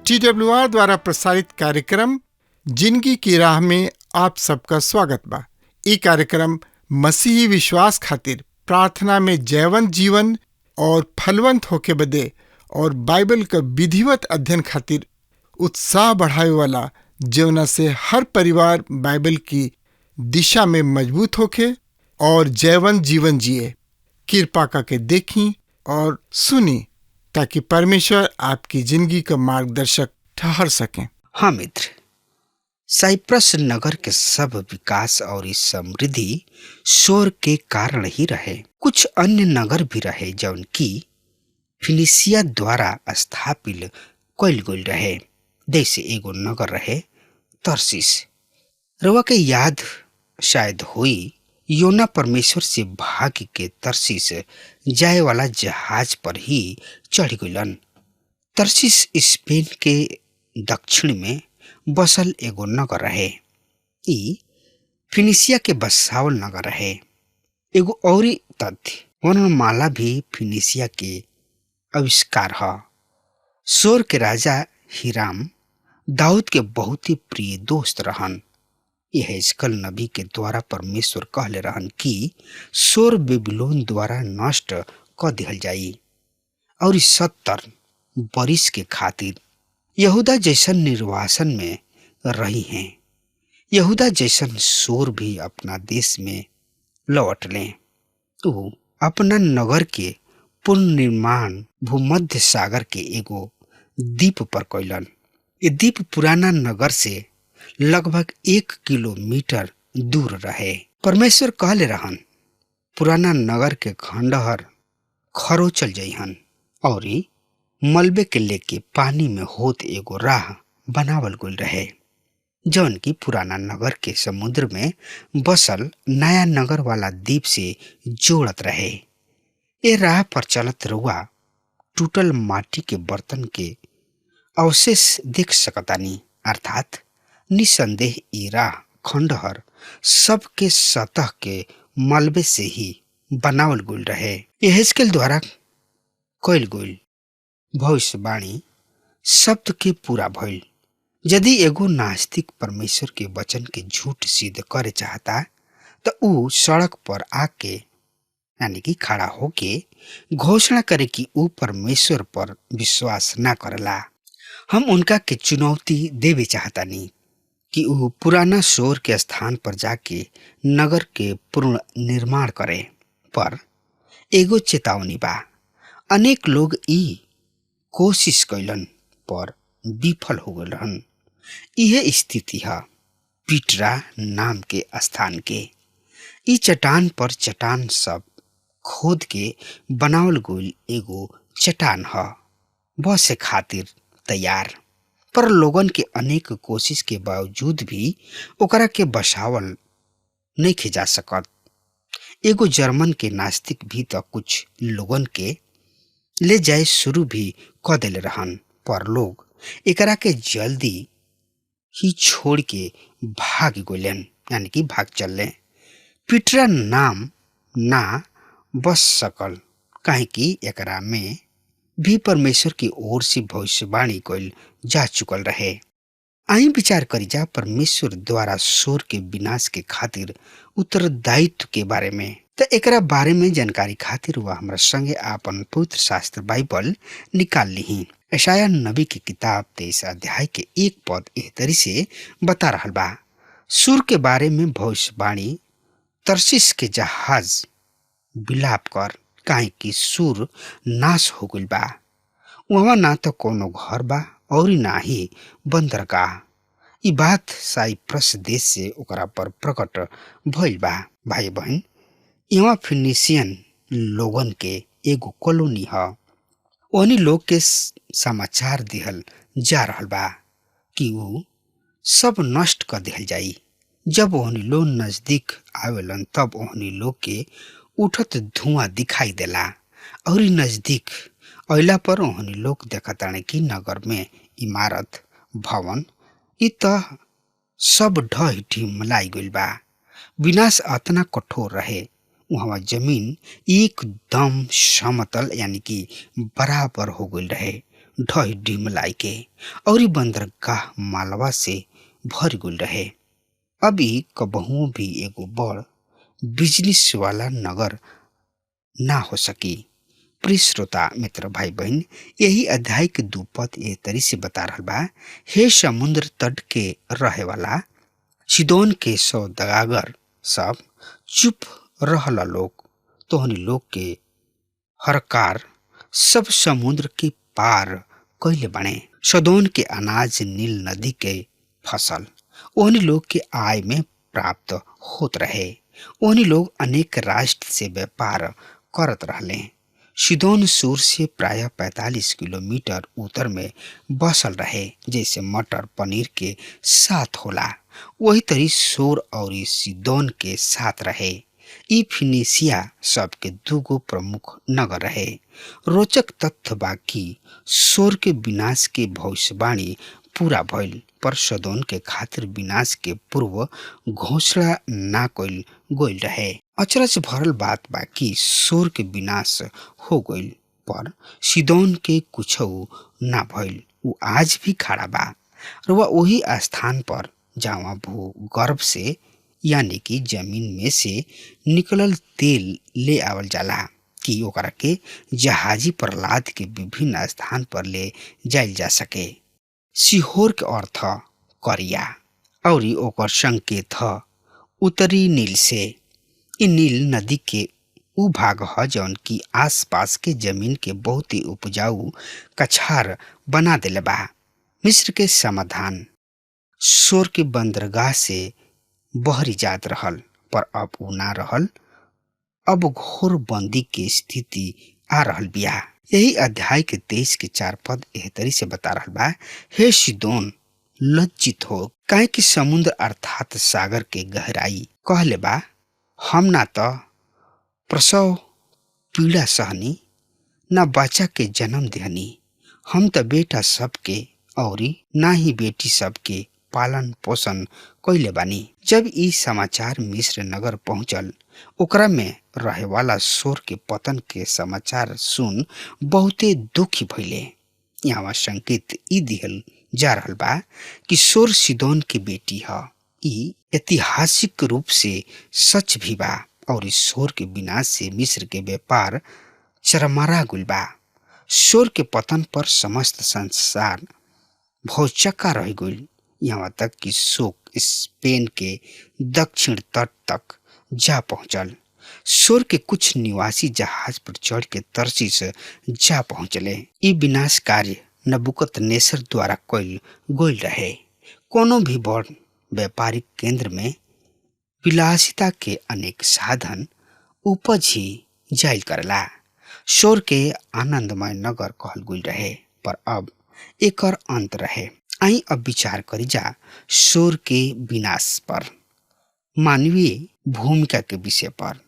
TWR द्वारा प्रसारित कार्यक्रम जिंदगी की राह में आप सबका स्वागत बा। ई कार्यक्रम मसीही विश्वास खातिर प्रार्थना में जयवंत जीवन और फलवंत होके बदे और बाइबल का विधिवत अध्ययन खातिर उत्साह बढ़ावे वाला, जवना से हर परिवार बाइबल की दिशा में मजबूत होके और जयवंत जीवन जिए। कृपा करके देखी और सुनी ताकि परमेश्वर आपकी जिंदगी का मार्गदर्शक ठहर सके। हाँ मित्र, साइप्रस नगर के सब विकास और इस समृद्धि शोर के कारण ही रहे। कुछ अन्य नगर भी रहे जौन की फिनिशिया द्वारा स्थापित कइल गइल रहे। जैसे एगो नगर रहे तरसीस। रवा के याद शायद हुई, योना परमेश्वर से भाग के तरसीस जाए वाला जहाज पर ही चढ़ गइलन। तरसीस स्पेन के दक्षिण में बसल एगो नगर रहे। ई फिनिशिया के बसावल नगर रहे। एगो औरी तथ्य, वर्णमाला भी फिनिशिया के आविष्कार है। सोर के राजा हिराम दाऊद के बहुत ही प्रिय दोस्त रहन। यह हिजकिय्याह नबी के द्वारा परमेश्वर कहले रहन कि सोर बेबीलोन द्वारा नष्ट क दिहल जाई और 70 बरिस के खातिर यहूदा जैसन निर्वासन में रही हैं। यहूदा जैसन सोर भी अपना देश में लौट लें। वो अपना नगर के पुनर्निर्माण भूमध्य सागर के एगो द्वीप पर कैलन। ये द्वीप पुराना नगर से लगभग 1 किलोमीटर दूर रहे। परमेश्वर कहले रहन पुराना नगर के खंडहर खरो चल जाइहन और मलबे के लेके पानी में होत एगो राह बनावल गइल रहे, जौन की पुराना नगर के समुद्र में बसल नया नगर वाला द्वीप से जोड़त रहे। ए राह पर चलत रउआ टूटल माटी के बर्तन के अवशेष देख सकतानी, अर्थात निसंदेह ई राह खंडहर सबके सतह के मलबे से ही बनावल गइल रहे। हिजकिय्याह द्वारा कइल गइल भविष्यवाणी शब्द के पूरा भइल। यदि एगो नास्तिक परमेश्वर के वचन के झूठ सिद्ध करे चाहता तो ऊ सड़क पर आके यानी कि खड़ा होके घोषणा करे कि ऊ परमेश्वर पर विश्वास ना करला। हम उनका के चुनौती देवे चाहता नहीं कि वो पुराना शोर के स्थान पर जाके नगर के पूर्ण निर्माण करे। पर एगो चेतावनी बा, अनेक लोग ई कोशिश कैलन पर विफल हो गइलन। यह स्थिति है पिटरा नाम के स्थान के। ई चट्टान पर चट्टान सब खोद के बनावल गइल एगो चट्टान है, बसे खातिर तैयार। पर लोगन के अनेक कोशिश के बावजूद भी ओकरा के बसावल नहीं खिजा सकत। एगो जर्मन के नास्तिक भी तो कुछ लोगन के ले जाए शुरू भी क देले रहन, पर लोग एकरा के जल्दी ही छोड़ के भाग गइलन, यानी कि भाग चलले। पिटरा नाम ना बस सकल काहे कि एकरा में भी परमेश्वर की ओर से भविष्यवाणी कइल जा चुकल रहे। आई विचार करी जा परमेश्वर द्वारा शोर के विनाश के खातिर उत्तरदायित्व के बारे में। तो एकरा बारे में जानकारी खातिर वह हमरा संगे आपन पवित्र शास्त्र बाइबल निकाल ली। यशायाह नबी की किताब 23 अध्याय के 1 पद एह तरी से बता रहल बा। सूर के बारे में भविष्यवाणी, तरसीस के जहाज विलाप कर, काहे कि सूर नाश हो गइल बा। वहाँ ना तो कोनो घर बा और ना ही बंदरगाह। ई बात साइप्रस देश से ओकरा पर प्रकट भइल बा। भाई बहन, यहाँ फिनिशियन लोगन के एगो कॉलोनी है। ओहनी लोग के समाचार दिहल जा रहल बा कि वो सब नष्ट कर दिहल जाई। जब ओहनी लोग नजदीक आवेलन तब ओहनी लोग के उठत धुआं दिखाई देला और नजदीक अइला पर ओहनी लोग देखताने कि नगर में इमारत, भवन इ त सब ढह ढिमलाई गइल बा। विनाश अतना कठोर रहे, वहाँ जमीन एकदम समतल यानी कि बराबर हो गइल रहे। ढह डिमलाई के और बंदरगाह मालवा से भर गुल रहे। अभी कबहू भी एगो बड़ बिजनेस वाला नगर ना हो सकी। प्रिय श्रोता मित्र भाई बहन, यही अध्याय के 2 पद ए तरी से बता रहा बा, हे समुद्र तट के रहे वाला सिदोन के सौदागर सब चुप रहला लोग, तोहनी लोग के हरकार सब समुद्र के पार कैले बने। सदोन के अनाज नील नदी के फसल ओहनी लोग के आय में प्राप्त होत रहे। ओहनी लोग अनेक राष्ट्र से व्यापार करत रहले। सिदोन सूर से प्रायः 45 किलोमीटर उत्तर में बसल रहे, जैसे मटर पनीर के साथ होला वही तरी सोर और सिदोन के साथ रहे। ई फिनिशिया सब के 2 प्रमुख नगर रहे। रोचक तथ्य बाकी सोर के विनाश के भविष्यवाणी पूरा भइल, पर सदोन के खातिर विनाश के पूर्व घोषणा ना कइल गइल रहे। अचरज भरल बात बाकी सोर के विनाश हो गइल, पर सिदोन के कुछौ ना भइल। उ आज भी खड़ा बा और वह वही स्थान पर जहाँ भूगर्भ से यानी कि जमीन में से निकलल तेल ले आवल जाला कि ओकरा के जहाजी पर लाद के विभिन्न स्थान पर ले जाइल जा सके। सिहोर के अर्थ करिया और ओकर संकेत ह उत्तरी नील से। इ नील नदी के उ भाग ह जौन की आसपास के जमीन के बहुत ही उपजाऊ कछार बना देले बा। मिस्र के समाधान सोर के बंदरगाह से बहरी जात रहल, पर अब उ ना रहल। अब घोर बंदी के स्थिति आ रहल बिया। यही अध्याय के 23 के 4 पद एह तरी से बता रहल बा, हे सिदोन लज्जित हो, काहे कि समुद्र अर्थात सागर के गहराई कहले बा, हम ना तो प्रसव पीड़ा सहनी, ना बच्चा के जन्म देहनी। हम तो बेटा सबके और ना ही बेटी सबके पालन पोषण कैले बानी। जब ई समाचार मिस्र नगर पहुंचल, ओकरा में रहे वाला सोर के पतन के समाचार सुन बहुते दुखी भइले। यहाँ संकेत ई दिहल जा रहल बा कि सोर सिदोन के बेटी ह। ई ऐतिहासिक रूप से सच भी बा और इस सोर के विनाश से मिस्र के व्यापार चरमरा गुल बा। सोर के पतन पर समस्त संसार भौचक्का रह गइल, यहाँ तक कि शोक स्पेन के दक्षिण तट तक जा पहुंचल। सोर के कुछ निवासी जहाज पर चढ़ के तरसीस जा पहुंचले। ई विनाश कार्य नबुकदनेस्सर द्वारा कइल गइल रहे। कोनो भी बड़ व्यापारिक केंद्र में विलासिता के अनेक साधन उपज ही जाइल करला। सोर के आनंदमय नगर कहल गइल रहे, पर अब एकर अंत रहे। आई अब विचार करी जा सोर के विनाश पर, मानवीय भूमिका के विषय पर।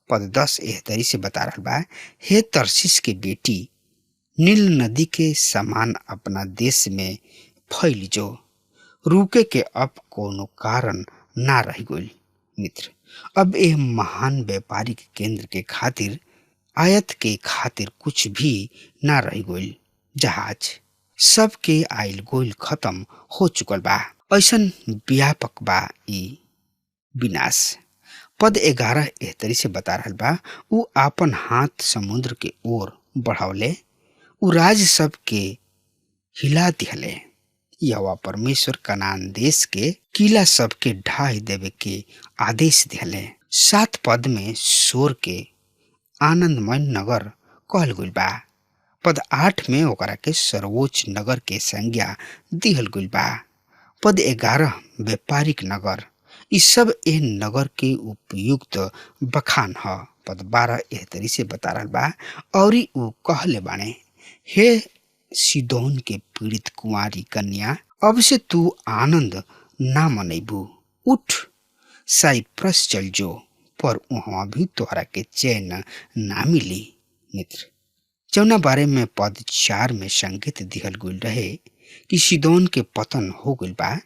पद 10 एह तरी से बता रहल बा, हे तरसीस के बेटी, नील नदी के समान अपना देश में फैल जो, रुके के अब कोनो कारण ना रह गइल। मित्र, अब यह महान व्यापारिक केंद्र के खातिर आयत के खातिर कुछ भी ना रह गइल। जहाज सबके आइल गोइल खत्म हो चुकल बा। ऐसन व्यापक बा ई विनाश। पद 11 एह तरी से बता रहल बा, उ आपन हाथ समुद्र के ओर बढ़ावले, उ राज सब के हिला दिहले। यहोवा परमेश्वर कनान देश के किला सब के ढाई देवे के आदेश दिहले। 7 पद में सोर के आनंदमय नगर कहल गइल बा। पद 8 में ओकरा के सर्वोच्च नगर के संज्ञा दिहल गइल बा। पद 11 व्यापारिक नगर, इ सब एह नगर के उपयुक्त बखान ह। पद 12 एह तरी से बता रहल बा, और उ कहले बाणे, हे सिदोन के पीड़ित कुंवारी कन्या, अब से तू आनंद ना मनैबू। उठ साइप्रस चल जो, पर वहां भी तोहरा के चैन ना मिली। मित्र, जौना बारे में पद 4 में संकेत दिहल गइल रहे कि सिदोन के पतन हो गइल बा,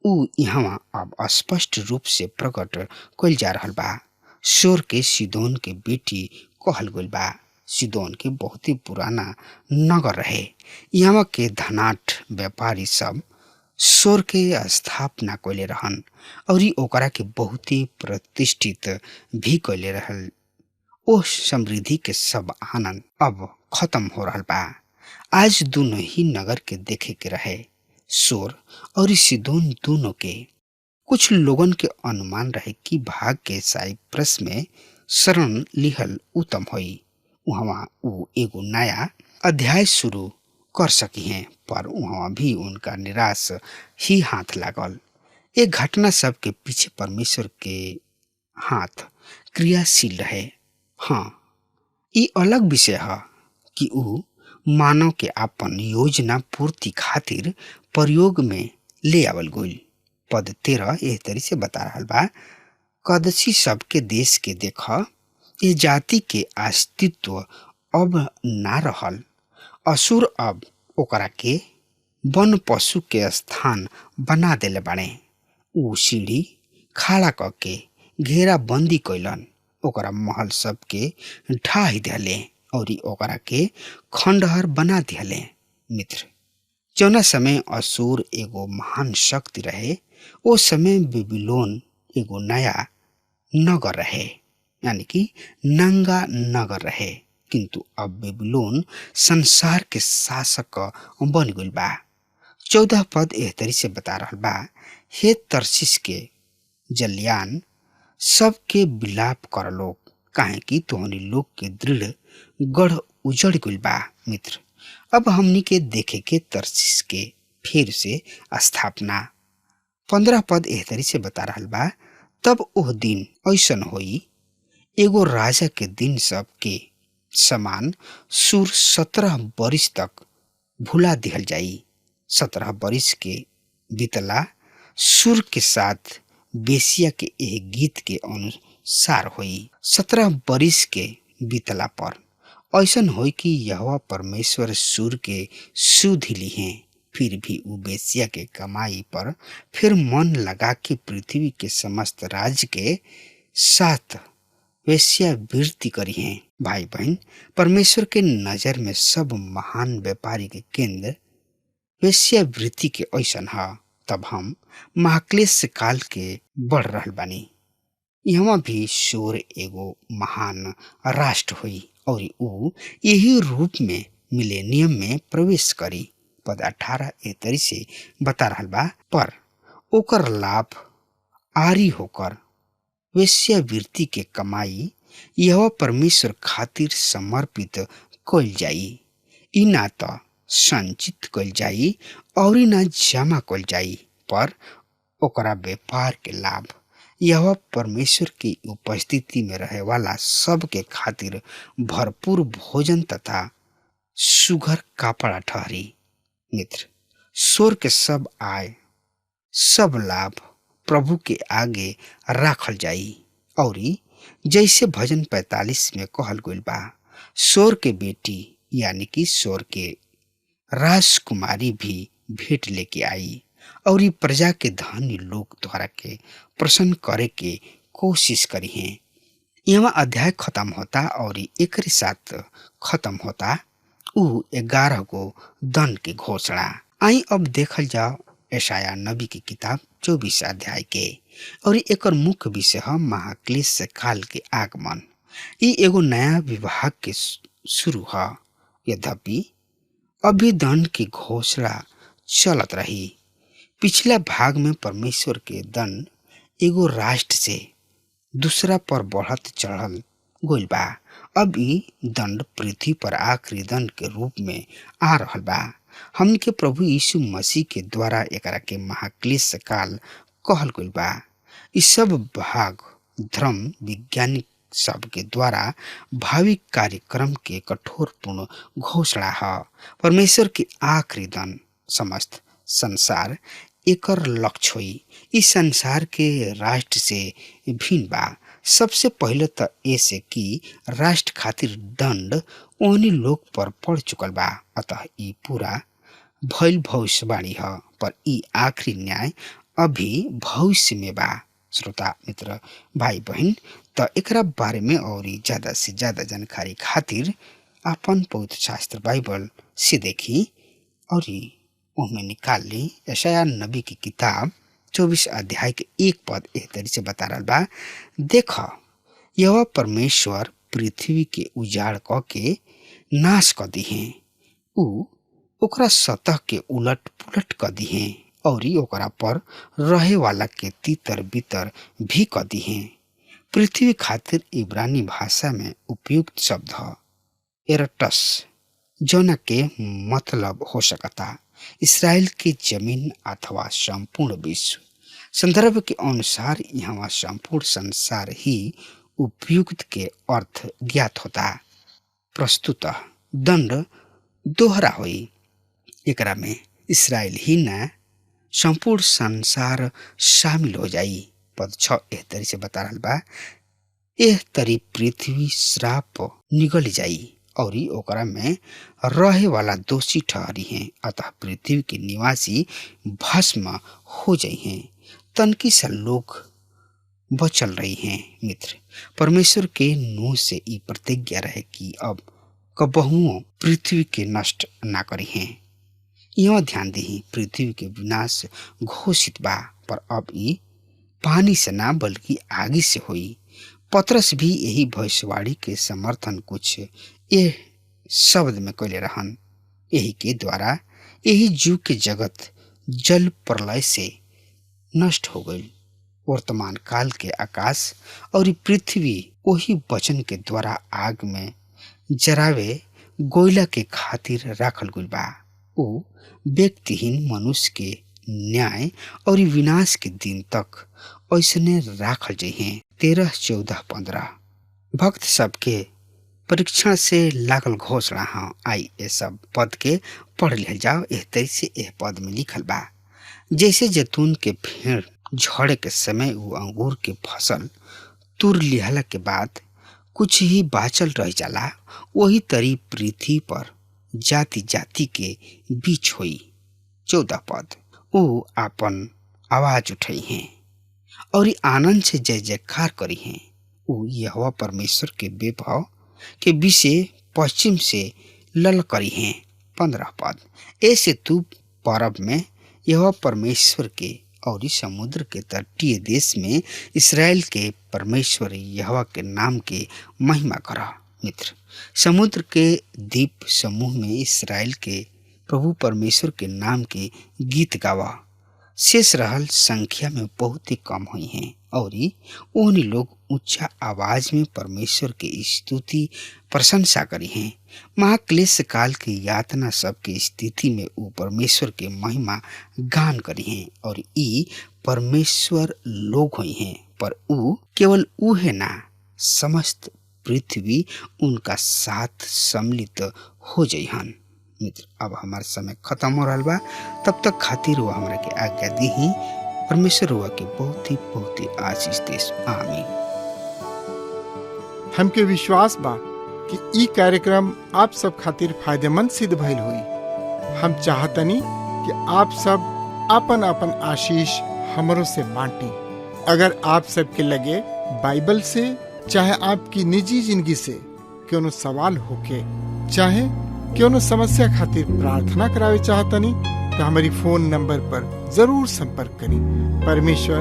उ यहाँ अब स्पष्ट रूप से प्रकट कइल जा रहल बा। सोर के सिदोन के बेटी कहल गइल बा। सिदोन के बहुत ही पुराना नगर रहे। यहाँ के धनाढ्य व्यापारी सब सोर के स्थापना कैले रहन और ओकरा के बहुत ही प्रतिष्ठित भी कैले रहल। ओ समृद्धि के सब आनंद अब खत्म हो रहा बा। आज दोनों ही नगर के देखे के रहे, सोर और सिदोन दोनों के। कुछ लोगन के अनुमान रहे कि भाग के साइप्रस में शरण लिहल उत्तम होई। वहाँ उ एगो नया अध्याय शुरू कर सकी हैं, पर वहाँ भी उनका निराश ही हाथ लागल। एक घटना सब के पीछे परमेश्वर के हाथ क्रियाशील रहे। हाँ, ये अलग विषय है कि उ मानव के अपन योजना पूर्ति खातिर प्रयोग में ले आवल गइल। पद 13 एह तरी से बता रहा बा, कदसी सबके देश के देख, ये जाति के अस्तित्व अब ना रहल। असुर अब ओकरा के वन पशु के स्थान बना देले बाड़े। उ सीढ़ी खड़ा क के घेरा बंदी कैलन, ओकरा महल सबके ढाही दिले और ओकरा के खंडहर बना दिले। मित्र, जौना समय असुर एगो महान शक्ति रहे, ओ समय बेबीलोन एगो नया नगर रहे, यानी कि नंगा नगर रहे। किंतु अब बेबीलोन संसार के शासक बन गइल बा। 14 पद एह तरी से बता रहल बा, हे तरसीस के जलियान सबके विलाप कर लोग, काहे कि तोहनी लोग के दृढ़ गढ़ उजड़ गइल बा। मित्र, अब हमनी के देखे के तरसीस के फिर से स्थापना। 15 पद एह तरी से बता रहल बा, तब ओह दिन ऐसन होई, एगो राजा के दिन सब के समान सुर 17 बरिस तक भुला दिहल जाई। 17 बरिस के बीतला सुर के साथ बेसिया के एह गीत के अनुसार होई। 17 बरिस के बीतला पर ऐसन होई कि यहोवा परमेश्वर सुर के सुधि ली हैं। फिर भी उ बेसिया के कमाई पर फिर मन लगा कि पृथ्वी के समस्त राज्य के साथ वेश्यावृत्ति करी हैं। भाई बहन, परमेश्वर के नजर में सब महान व्यापारी के केंद्र वेश्यावृत्ति के ऐसन है। तब हम महाक्लेश काल के बढ़ रहल बानी। यहाँ भी शोर एगो महान राष्ट्र हुई और उ यही रूप में मिलेनियम में प्रवेश करी। पद 18 ए तरी से बता रहल बा, पर ओकर लाभ आरी होकर वेश्यावृत्ति के कमाई यह परमेश्वर खातिर समर्पित कइल जाई। ई ना तो संचित कइल जाई और ना जमा कइल जाई, पर ओकरा व्यापार के लाभ यह परमेश्वर की उपस्थिति में रहे वाला सब के खातिर भरपूर भोजन तथा सुघर कपड़ा ठहरी। मित्र, स्वर के सब आय सब लाभ प्रभु के आगे राखल जाई और जैसे भजन 45 में कहल गइल बा, सोर के बेटी यानी कि सोर के राजकुमारी भी भेंट लेके आई और प्रजा के धनी लोग द्वारा के प्रसन्न करे के कोशिश करी हैं। यहाँ अध्याय खत्म होता और एक साथ खत्म होता उ 11 गो दंड के घोषणा। आई अब देखल जाओ यशाया नबी की किताब 24 अध्याय के, और एकर मुख्य विषय है महाक्लेश काल के आगमन। ये एगो नया विभाग के शुरू है। यद्यपि अभी दंड की घोषणा चलत रही। पिछला भाग में परमेश्वर के दंड एगो राष्ट्र से दूसरा पर बढ़त चढ़ल गइल बा। अब ई दंड पृथ्वी पर आखिरी दंड के रूप में आ रहल बा। हमन के प्रभु यीशु मसीह के द्वारा एकरा के महाक्लेश काल कहल गइल बा। इस सब भाग धर्म वैज्ञानिक सब के द्वारा भावी कार्यक्रम के कठोरपूर्ण घोषणा है। परमेश्वर के आखिरी दंड समस्त संसार एकर लक्ष्य हुई। इस संसार के राष्ट्र से भिन्न बा। सबसे पहले तो ऐसे कि राष्ट्र खातिर दंड ओहनी लोग पर पड़ चुकल बा, अतः ई पूरा भइल भविष्यवाणी है, पर ई आखिरी न्याय अभी भविष्य में बा। श्रोता मित्र भाई बहन, तो एकरा बारे में और ज्यादा से ज्यादा जानकारी खातिर अपन पवित्र शास्त्र बाइबल से देखी और उनमें निकाल ली। यशायाह नबी की किताब 24 अध्याय के 1 पद एह तरी से बता रहा बा, देख यह परमेश्वर पृथ्वी के उजाड़ क के नाश क दिहे, ऊ ओकरा सतह के उलट पुलट क दिहे और ओकरा पर रहे वाला के तीतर बितर भी क दिहे। पृथ्वी खातिर इब्रानी भाषा में उपयुक्त शब्द है एरटस, जौना के मतलब हो सकता इसराइल की जमीन अथवा संपूर्ण विश्व। संदर्भ के अनुसार यहाँ संपूर्ण संसार ही उपयुक्त के अर्थ ज्ञात होता। प्रस्तुत दंड दोहरा हुई, एकरा में इसराइल ही न संपूर्ण संसार शामिल हो जाई। पद 6 एह तरी से बता रहा बा, एह तरी पृथ्वी श्राप निगल जाई और ओकरा में रहे वाला दोषी ठहरी हैं, अतः पृथ्वी के निवासी भस्म हो जाई हैं। तनकी सा लोग बचल रही हैं। मित्र, परमेश्वर के नूह से ई प्रतिज्ञा रहे कि अब कबहुओं पृथ्वी के नष्ट ना करी हैं। यह ध्यान दी, पृथ्वी के विनाश घोषित बा, पर अब ई पानी से ना बल्कि आगी से हुई। पतरस भी यही भविष्यवाणी के समर्थन कुछ ये शब्द में कैले रहन। यही के द्वारा यही युग के जगत जल प्रलय से नष्ट हो गई। वर्तमान काल के आकाश और पृथ्वी वही वचन के द्वारा आग में जरावे गोइला के खातिर राखल गइल बा। वो व्यक्तिहीन मनुष्य के न्याय और विनाश के दिन तक ऐसने राखल जइहे। 13, 14, 15 भक्त सबके परीक्षण से लागल घोषणा है। आई ये सब पद के पढ़ लिया जाओ। एह तरी से यह पद में लिखल बा, जैसे जैतून के पेड़ झड़े के समय वो अंगूर के फसल तुर लिहला के बाद कुछ ही बाचल रह जाला, वही तरी पृथ्वी पर जाति जाति के बीच हुई। 14 पद, वो आपन आवाज उठाई हैं और आनंद से जय जयकार करी हैं। वो यहोवा परमेश्वर के वैभव के विषय पश्चिम से लल करी हैं। 15 पद, ऐसे तू परब में यहोवा परमेश्वर के और समुद्र के तटीय देश में इसराइल के परमेश्वर यहोवा के नाम के महिमा करा। मित्र, समुद्र के द्वीप समूह में इसराइल के प्रभु परमेश्वर के नाम के गीत गावा। शेष रहल संख्या में बहुत ही कम हुई हैं और उन्हीं लोग ऊंचा आवाज में परमेश्वर की स्तुति प्रशंसा करी हैं। महाक्लेश काल की यातना सबके स्थिति में वो परमेश्वर के महिमा गान करी हैं और ई परमेश्वर लोग हुई हैं, पर ऊ केवल ऊ है ना, समस्त पृथ्वी उनका साथ सम्मिलित हो जाइहन। मित्र, अब हमारा समय खत्म हो रहा बा, तब तक खातिर वो हमारे के आज्ञा दी ही। परमेश्वर हुआ के बहुत ही आशीष देश। आमीन। हमके विश्वास बा कि ई कार्यक्रम आप सब खातिर फायदेमंद सिद्ध भइल हुई। हम चाहतनी कि आप सब अपन अपन आशीष हमरों से बांटी। अगर आप सबके लगे बाइबल से चाहे आपकी निजी जिंदगी से क्यों सवाल होके चाहे क्यों समस्या खातिर प्रार्थना करावे चाहतनी तो हमारी फोन नंबर पर जरूर संपर्क करें। परमेश्वर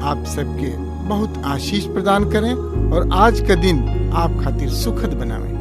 आप सबके बहुत आशीष प्रदान करें और आज का दिन आप खातिर सुखद बनावें।